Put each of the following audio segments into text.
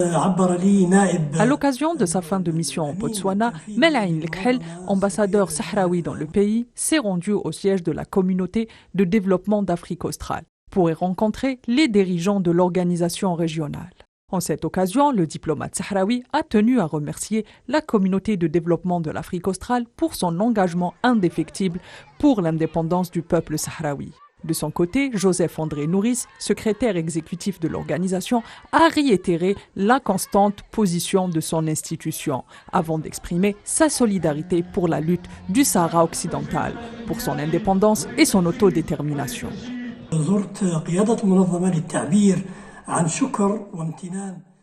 À l'occasion de sa fin de mission au Botswana, Melaine Lekhel, ambassadeur sahraoui dans le pays, s'est rendu au siège de la communauté de développement d'Afrique australe pour y rencontrer les dirigeants de l'organisation régionale. En cette occasion, le diplomate sahraoui a tenu à remercier la communauté de développement de l'Afrique australe pour son engagement indéfectible pour l'indépendance du peuple sahraoui. De son côté, Joseph-André Nouris, secrétaire exécutif de l'organisation, a réitéré la constante position de son institution avant d'exprimer sa solidarité pour la lutte du Sahara occidental, pour son indépendance et son autodétermination.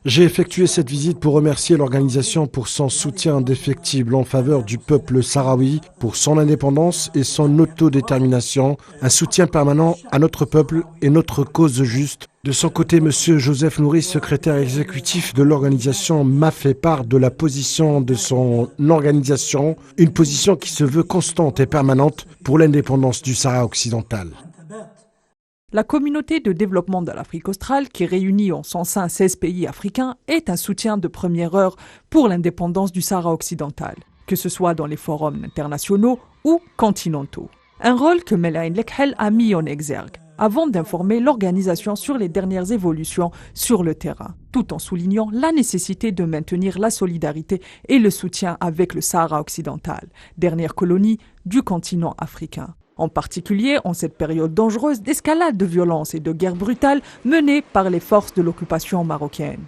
J'ai effectué cette visite pour remercier l'organisation pour son soutien indéfectible en faveur du peuple sahraoui, pour son indépendance et son autodétermination, un soutien permanent à notre peuple et notre cause juste. De son côté, M. Joseph Nouris, secrétaire exécutif de l'organisation, m'a fait part de la position de son organisation, une position qui se veut constante et permanente pour l'indépendance du Sahara occidental. La communauté de développement de l'Afrique australe, qui réunit en son sein 16 pays africains, est un soutien de première heure pour l'indépendance du Sahara occidental, que ce soit dans les forums internationaux ou continentaux. Un rôle que Melaine Lekhel a mis en exergue, avant d'informer l'organisation sur les dernières évolutions sur le terrain, tout en soulignant la nécessité de maintenir la solidarité et le soutien avec le Sahara occidental, dernière colonie du continent africain. En particulier en cette période dangereuse d'escalade de violence et de guerre brutale menée par les forces de l'occupation marocaine.